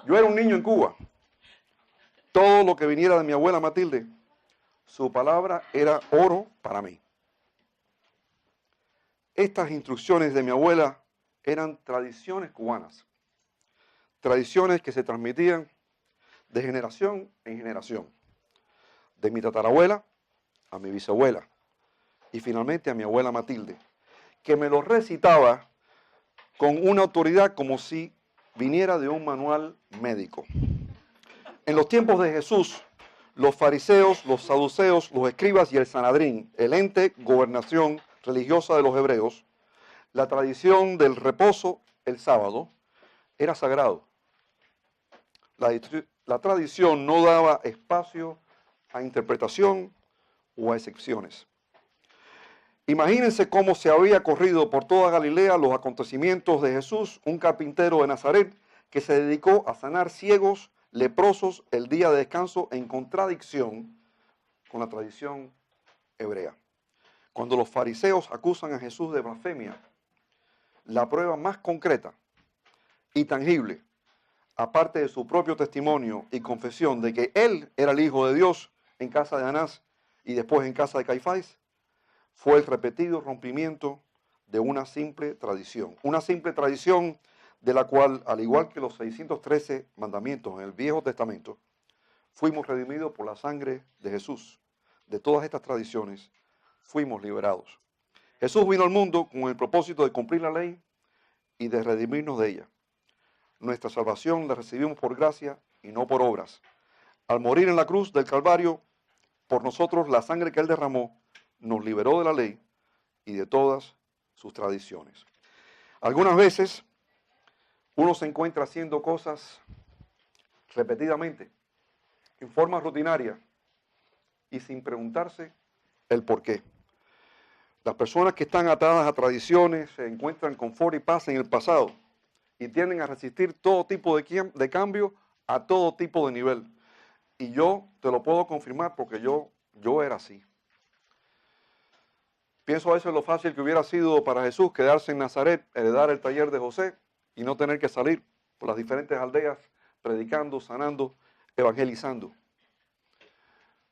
Yo era un niño en Cuba. Todo lo que viniera de mi abuela Matilde, su palabra era oro para mí. Estas instrucciones de mi abuela eran tradiciones cubanas. Tradiciones que se transmitían de generación en generación. De mi tatarabuela a mi bisabuela. Y finalmente a mi abuela Matilde, que me lo recitaba con una autoridad como si viniera de un manual médico. En los tiempos de Jesús, los fariseos, los saduceos, los escribas y el Sanedrín, el ente gobernación religiosa de los hebreos, la tradición del reposo el sábado era sagrado. La tradición no daba espacio a interpretación o a excepciones. Imagínense cómo se había corrido por toda Galilea los acontecimientos de Jesús, un carpintero de Nazaret que se dedicó a sanar ciegos, leprosos el día de descanso en contradicción con la tradición hebrea. Cuando los fariseos acusan a Jesús de blasfemia, la prueba más concreta y tangible, aparte de su propio testimonio y confesión de que él era el Hijo de Dios en casa de Anás y después en casa de Caifás, fue el repetido rompimiento de una simple tradición. Una simple tradición de la cual, al igual que los 613 mandamientos en el Viejo Testamento, fuimos redimidos por la sangre de Jesús. De todas estas tradiciones fuimos liberados. Jesús vino al mundo con el propósito de cumplir la ley y de redimirnos de ella. Nuestra salvación la recibimos por gracia y no por obras. Al morir en la cruz del Calvario, por nosotros la sangre que Él derramó nos liberó de la ley y de todas sus tradiciones. Algunas veces uno se encuentra haciendo cosas repetidamente, en forma rutinaria y sin preguntarse el por qué. Las personas que están atadas a tradiciones se encuentran confort y paz en el pasado y tienden a resistir todo tipo de cambio a todo tipo de nivel. Y yo te lo puedo confirmar porque yo era así. Pienso a veces lo fácil que hubiera sido para Jesús quedarse en Nazaret, heredar el taller de José y no tener que salir por las diferentes aldeas predicando, sanando, evangelizando.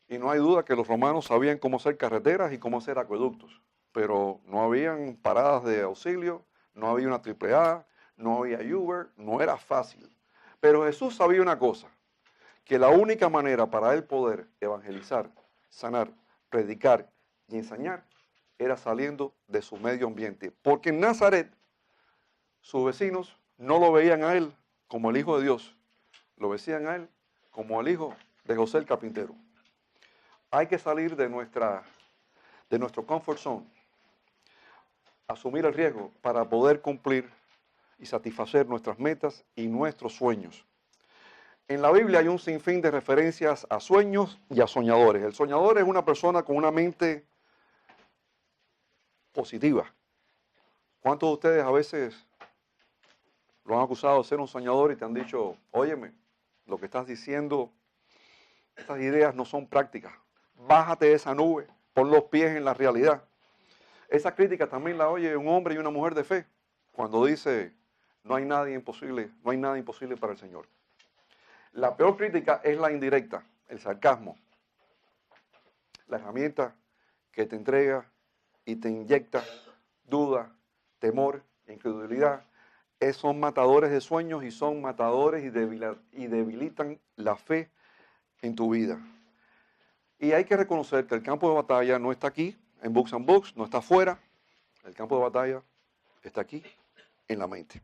Y no hay duda que los romanos sabían cómo hacer carreteras y cómo hacer acueductos, pero no habían paradas de auxilio, no había una AAA, no había Uber, no era fácil. Pero Jesús sabía una cosa, que la única manera para él poder evangelizar, sanar, predicar y enseñar era saliendo de su medio ambiente. Porque en Nazaret, sus vecinos no lo veían a él como el Hijo de Dios, lo veían a él como el hijo de José el carpintero. Hay que salir de nuestro comfort zone, asumir el riesgo para poder cumplir y satisfacer nuestras metas y nuestros sueños. En la Biblia hay un sinfín de referencias a sueños y a soñadores. El soñador es una persona con una mente positiva. ¿Cuántos de ustedes a veces lo han acusado de ser un soñador y te han dicho, óyeme, lo que estás diciendo, estas ideas no son prácticas. Bájate de esa nube, pon los pies en la realidad. Esa crítica también la oye un hombre y una mujer de fe cuando dice, no hay nada imposible para el Señor. La peor crítica es la indirecta, el sarcasmo, la herramienta que te entrega y te inyecta duda, temor, incredulidad. Son matadores de sueños y son matadores y debilitan la fe en tu vida. Y hay que reconocer que el campo de batalla no está aquí, en Books and Books, no está afuera. El campo de batalla está aquí, en la mente.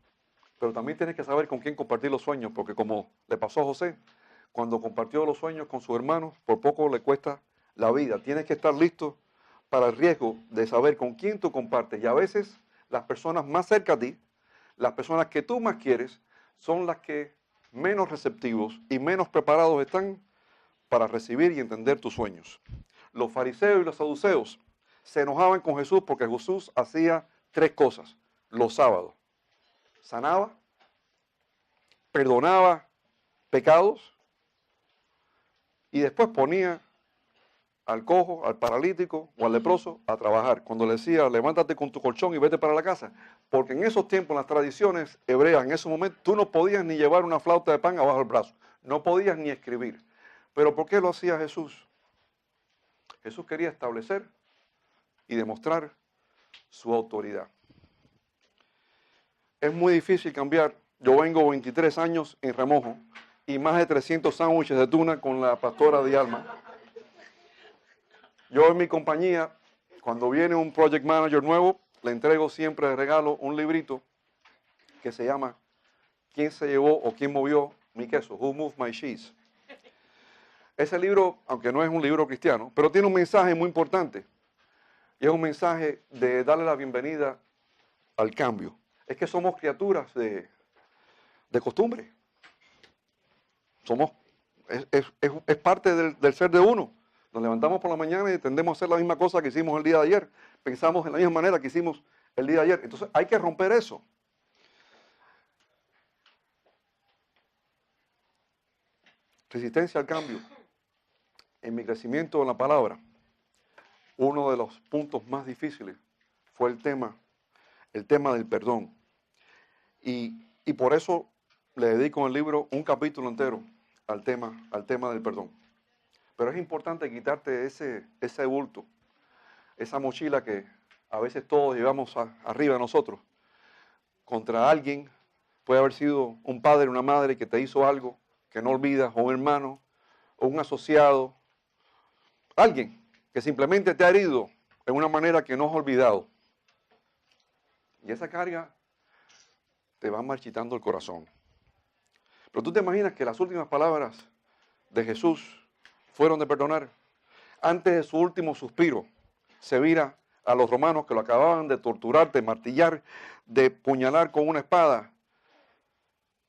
Pero también tienes que saber con quién compartir los sueños, porque como le pasó a José, cuando compartió los sueños con sus hermanos, por poco le cuesta la vida. Tienes que estar listo para el riesgo de saber con quién tú compartes. Y a veces las personas más cerca a ti, las personas que tú más quieres, son las que menos receptivos y menos preparados están para recibir y entender tus sueños. Los fariseos y los saduceos se enojaban con Jesús porque Jesús hacía 3 cosas los sábados. Sanaba, perdonaba pecados y después ponía al cojo, al paralítico o al leproso a trabajar. Cuando le decía, levántate con tu colchón y vete para la casa. Porque en esos tiempos, en las tradiciones hebreas, en ese momento, tú no podías ni llevar una flauta de pan abajo del brazo. No podías ni escribir. ¿Pero por qué lo hacía Jesús? Jesús quería establecer y demostrar su autoridad. Es muy difícil cambiar. Yo vengo 23 años en remojo y más de 300 sándwiches de tuna con la pastora Dialma. Yo en mi compañía, cuando viene un project manager nuevo, le entrego siempre de regalo un librito que se llama ¿Quién se llevó o quién movió mi queso? Who moved my cheese? Ese libro, aunque no es un libro cristiano, pero tiene un mensaje muy importante. Y es un mensaje de darle la bienvenida al cambio. Es que somos criaturas de costumbre. Es parte del ser de uno. Nos levantamos por la mañana y tendemos a hacer la misma cosa que hicimos el día de ayer. Pensamos en la misma manera que hicimos el día de ayer. Entonces hay que romper eso. Resistencia al cambio. En mi crecimiento en la palabra, uno de los puntos más difíciles fue el tema del perdón. Y por eso le dedico en el libro un capítulo entero al tema del perdón. Pero es importante quitarte ese bulto, esa mochila que a veces todos llevamos arriba de nosotros. Contra alguien, puede haber sido un padre, una madre que te hizo algo que no olvidas, o un hermano, o un asociado, alguien que simplemente te ha herido de una manera que no has olvidado. Y esa carga te va marchitando el corazón. Pero tú te imaginas que las últimas palabras de Jesús fueron de perdonar. Antes de su último suspiro, se vira a los romanos que lo acababan de torturar, de martillar, de puñalar con una espada.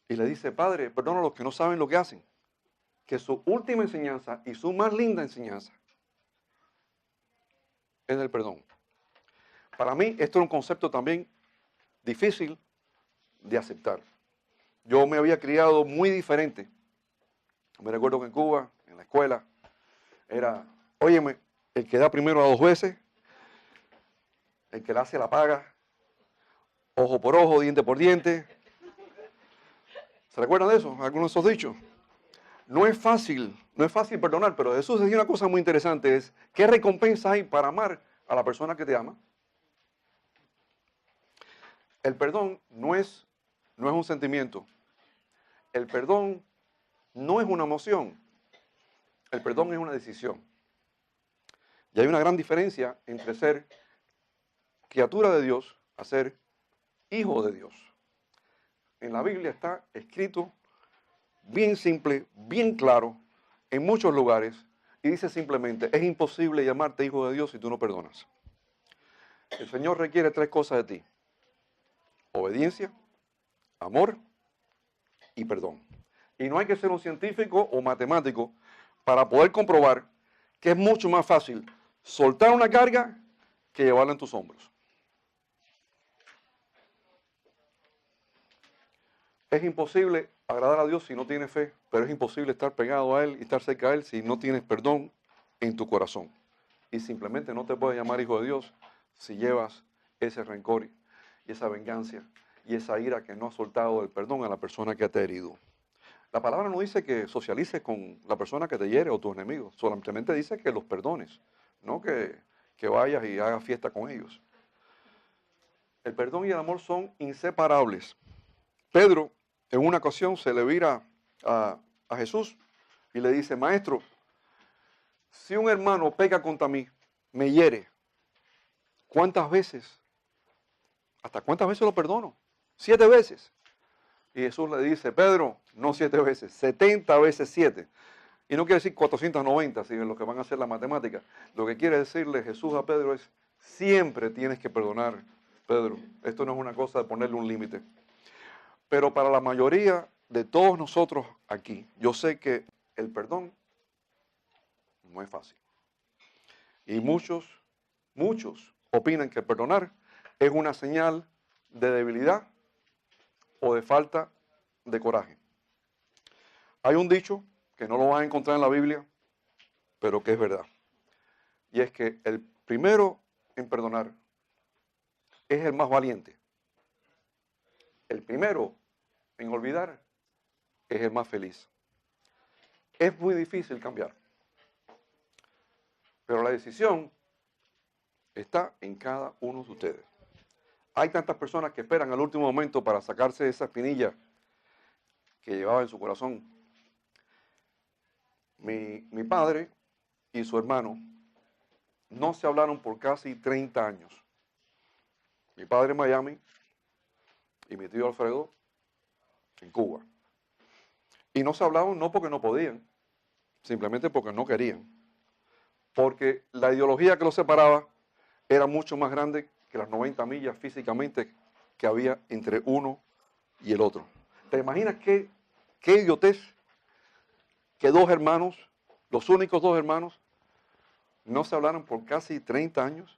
Y le dice, Padre, perdona a los que no saben lo que hacen. Que su última enseñanza y su más linda enseñanza es el perdón. Para mí esto era un concepto también difícil de aceptar. Yo me había criado muy diferente. Me recuerdo que en Cuba, en la escuela, era, óyeme, el que da primero a 2 veces, el que la hace la paga, ojo por ojo, diente por diente. ¿Se recuerdan de eso? Algunos de esos dichos. No es fácil perdonar, pero Jesús decía una cosa muy interesante, es, ¿qué recompensa hay para amar a la persona que te ama? El perdón no es un sentimiento. El perdón no es una emoción. El perdón es una decisión. Y hay una gran diferencia entre ser criatura de Dios a ser hijo de Dios. En la Biblia está escrito bien simple, bien claro, en muchos lugares, y dice simplemente, es imposible llamarte hijo de Dios si tú no perdonas. El Señor requiere 3 cosas de ti: obediencia, amor y perdón. Y no hay que ser un científico o matemático para poder comprobar que es mucho más fácil soltar una carga que llevarla en tus hombros. Es imposible agradar a Dios si no tienes fe, pero es imposible estar pegado a Él y estar cerca de Él si no tienes perdón en tu corazón. Y simplemente no te puedes llamar hijo de Dios si llevas ese rencor y esa venganza y esa ira que no has soltado del perdón a la persona que te ha herido. La palabra no dice que socialices con la persona que te hiere o tus enemigos, solamente dice que los perdones, no que vayas y hagas fiesta con ellos. El perdón y el amor son inseparables. Pedro en una ocasión se le vira a Jesús y le dice, maestro, si un hermano peca contra mí, me hiere, ¿cuántas veces? ¿Hasta cuántas veces lo perdono? 7 veces. Y Jesús le dice, Pedro, no 7 veces, 70 veces 7. Y no quiere decir 490, si es lo que van a hacer la matemática. Lo que quiere decirle Jesús a Pedro es, siempre tienes que perdonar, Pedro. Esto no es una cosa de ponerle un límite. Pero para la mayoría de todos nosotros aquí, yo sé que el perdón no es fácil. Y muchos opinan que perdonar es una señal de debilidad o de falta de coraje. Hay un dicho que no lo vas a encontrar en la Biblia, pero que es verdad. Y es que el primero en perdonar es el más valiente. El primero en olvidar es el más feliz. Es muy difícil cambiar. Pero la decisión está en cada uno de ustedes. Hay tantas personas que esperan al último momento para sacarse esa espinilla que llevaba en su corazón. Mi padre y su hermano no se hablaron por casi 30 años. Mi padre en Miami y mi tío Alfredo en Cuba. Y no se hablaban no porque no podían, simplemente porque no querían. Porque la ideología que los separaba era mucho más grande que las 90 millas físicamente que había entre uno y el otro. ¿Te imaginas qué idiotez que 2 hermanos, los únicos 2 hermanos, no se hablaron por casi 30 años?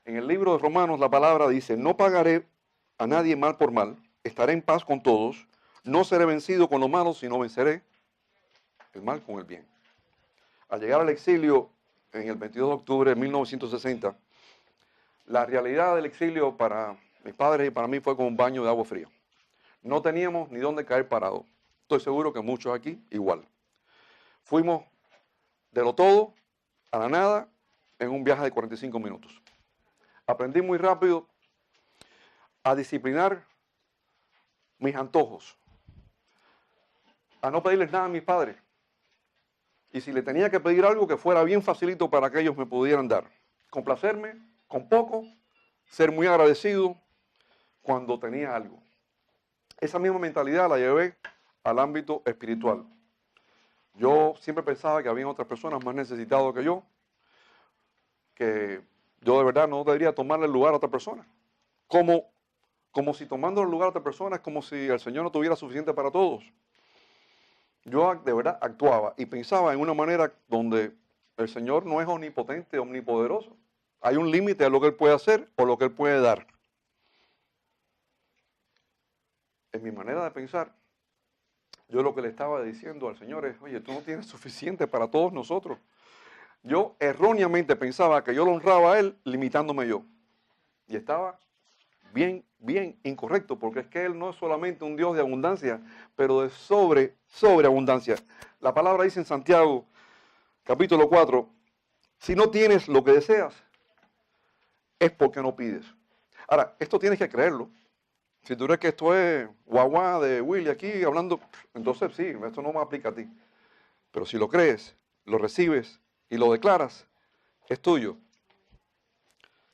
En el libro de Romanos la palabra dice, no pagaré a nadie mal por mal, estaré en paz con todos, no seré vencido con lo malo, sino venceré el mal con el bien. Al llegar al exilio en el 22 de octubre de 1960, la realidad del exilio para mis padres y para mí fue como un baño de agua fría. No teníamos ni dónde caer parado. Estoy seguro que muchos aquí igual. Fuimos de lo todo a la nada en un viaje de 45 minutos. Aprendí muy rápido a disciplinar mis antojos, a no pedirles nada a mis padres. Y si le tenía que pedir algo, que fuera bien facilito para que ellos me pudieran dar. Complacerme con poco, ser muy agradecido cuando tenía algo. Esa misma mentalidad la llevé al ámbito espiritual. Yo siempre pensaba que había otras personas más necesitadas que yo de verdad no debería tomarle el lugar a otra persona. Como si tomando el lugar a otra persona es como si el Señor no tuviera suficiente para todos. Yo de verdad actuaba y pensaba en una manera donde el Señor no es omnipotente, omnipoderoso. Hay un límite a lo que Él puede hacer o lo que Él puede dar. En mi manera de pensar, yo lo que le estaba diciendo al Señor es, oye, tú no tienes suficiente para todos nosotros. Yo erróneamente pensaba que yo lo honraba a Él limitándome yo. Y estaba bien incorrecto, porque es que Él no es solamente un Dios de abundancia, pero de sobreabundancia. La palabra dice en Santiago, capítulo 4, si no tienes lo que deseas, es porque no pides. Ahora, esto tienes que creerlo. Si tú crees que esto es guagua de Willy aquí hablando, entonces sí, esto no me aplica a ti. Pero si lo crees, lo recibes y lo declaras, es tuyo.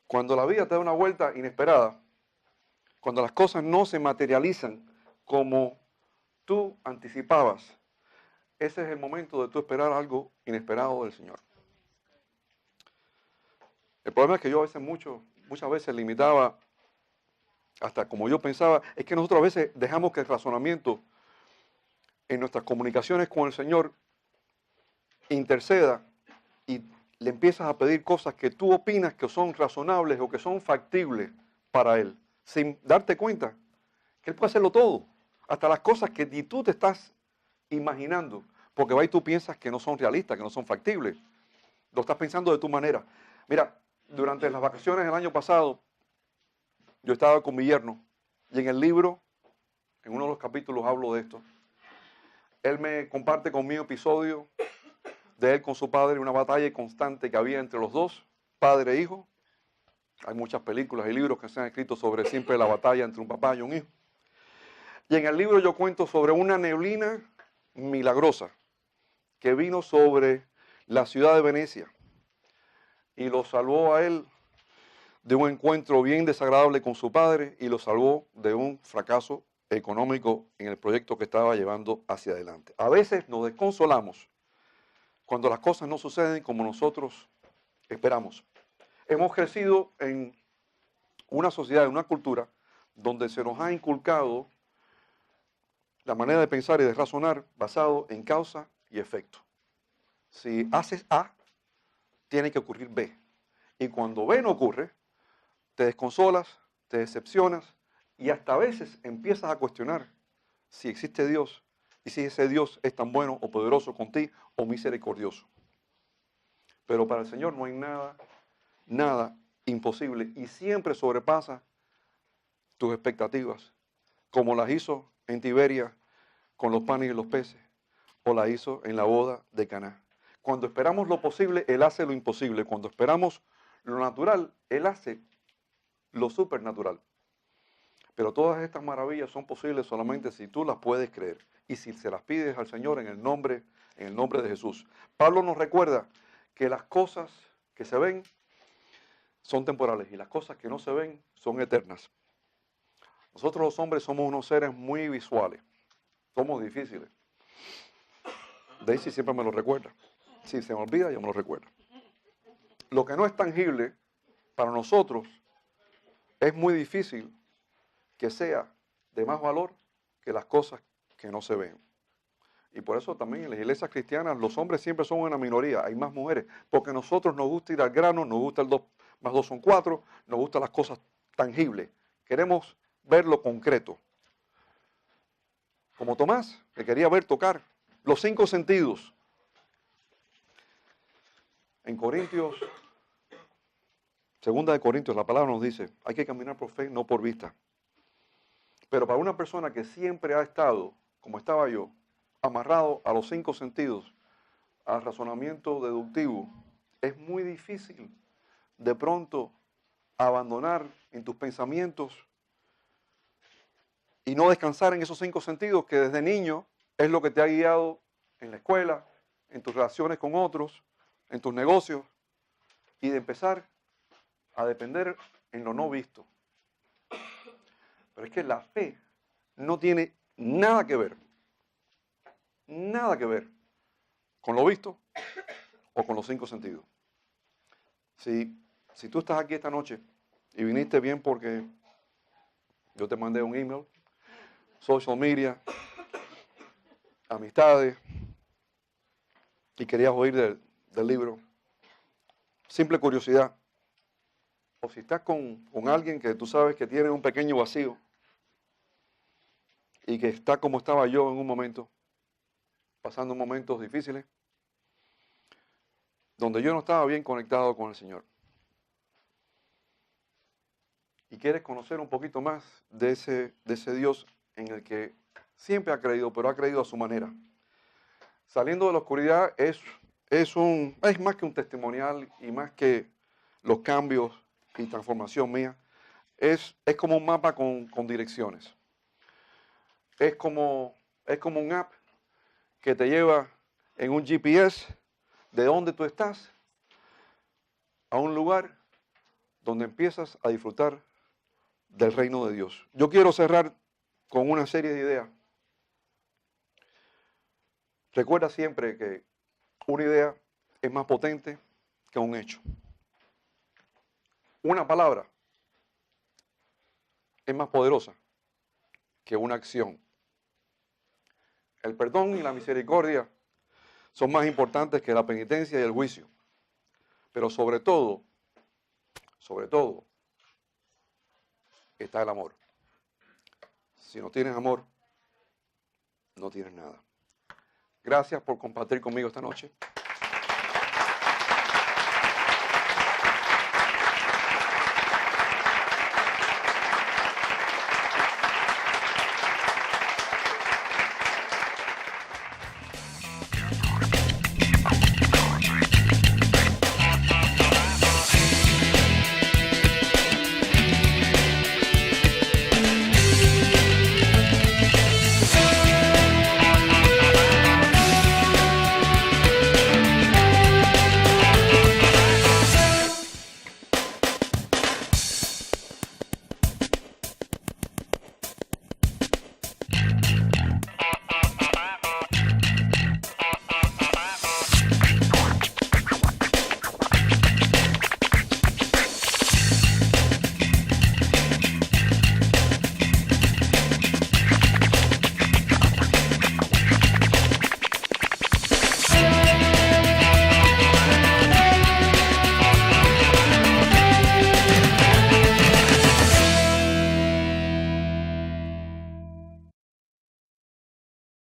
Cuando la vida te da una vuelta inesperada, cuando las cosas no se materializan como tú anticipabas, ese es el momento de tú esperar algo inesperado del Señor. El problema es que yo a veces, muchas veces limitaba, hasta como yo pensaba, es que nosotros a veces dejamos que el razonamiento en nuestras comunicaciones con el Señor interceda y le empiezas a pedir cosas que tú opinas que son razonables o que son factibles para Él, sin darte cuenta que Él puede hacerlo todo. Hasta las cosas que ni tú te estás imaginando, porque va y tú piensas que no son realistas, que no son factibles. Lo estás pensando de tu manera. Mira, durante las vacaciones del año pasado, yo estaba con mi yerno y en el libro, en uno de los capítulos hablo de esto. Él me comparte conmigo episodio de él con su padre, una batalla constante que había entre los dos, padre e hijo. Hay muchas películas y libros que se han escrito sobre siempre la batalla entre un papá y un hijo. Y en el libro yo cuento sobre una neblina milagrosa que vino sobre la ciudad de Venecia y lo salvó a él de un encuentro bien desagradable con su padre y lo salvó de un fracaso económico en el proyecto que estaba llevando hacia adelante. A veces nos desconsolamos cuando las cosas no suceden como nosotros esperamos. Hemos crecido en una sociedad, en una cultura, donde se nos ha inculcado la manera de pensar y de razonar basado en causa y efecto. Si haces A, tiene que ocurrir B. Y cuando B no ocurre, te desconsolas, te decepcionas y hasta a veces empiezas a cuestionar si existe Dios y si ese Dios es tan bueno o poderoso contigo o misericordioso. Pero para el Señor no hay nada imposible y siempre sobrepasa tus expectativas, como las hizo en Tiberia con los panes y los peces, o la hizo en la boda de Caná. Cuando esperamos lo posible, Él hace lo imposible. Cuando esperamos lo natural, Él hace lo supernatural. Pero todas estas maravillas son posibles solamente si tú las puedes creer y si se las pides al Señor en el nombre de Jesús. Pablo nos recuerda que las cosas que se ven son temporales y las cosas que no se ven son eternas. Nosotros los hombres somos unos seres muy visuales, somos difíciles. Daisy siempre me lo recuerda. Si se me olvida, ya me lo recuerda. Lo que no es tangible para nosotros es muy difícil que sea de más valor que las cosas que no se ven. Y por eso también en las iglesias cristianas los hombres siempre son una minoría, hay más mujeres, porque a nosotros nos gusta ir al grano, nos gusta el 2 más 2 son 4, nos gustan las cosas tangibles. Queremos ver lo concreto. Como Tomás, que quería ver, tocar, los 5 sentidos. En Corintios, segunda de Corintios, la palabra nos dice, hay que caminar por fe, no por vista. Pero para una persona que siempre ha estado, como estaba yo, amarrado a los 5 sentidos, al razonamiento deductivo, es muy difícil de pronto abandonar en tus pensamientos y no descansar en esos 5 sentidos que desde niño es lo que te ha guiado en la escuela, en tus relaciones con otros, en tus negocios, y de empezar a depender en lo no visto. Pero es que la fe no tiene nada que ver con lo visto o con los 5 sentidos. Si tú estás aquí esta noche y viniste bien porque yo te mandé un email, social media, amistades, y querías oír del libro, simple curiosidad, o si estás con alguien que tú sabes que tiene un pequeño vacío y que está como estaba yo en un momento, pasando momentos difíciles, donde yo no estaba bien conectado con el Señor. Y quieres conocer un poquito más de ese Dios en el que siempre ha creído, pero ha creído a su manera. Saliendo de la oscuridad es más que un testimonial y más que los cambios y transformación mía. Es como un mapa con direcciones. Es como un app que te lleva en un GPS de donde tú estás a un lugar donde empiezas a disfrutar del reino de Dios. Yo quiero cerrar con una serie de ideas. Recuerda siempre que una idea es más potente que un hecho. Una palabra es más poderosa que una acción. El perdón y la misericordia son más importantes que la penitencia y el juicio. Pero sobre todo, está el amor. Si no tienes amor, no tienes nada. Gracias por compartir conmigo esta noche.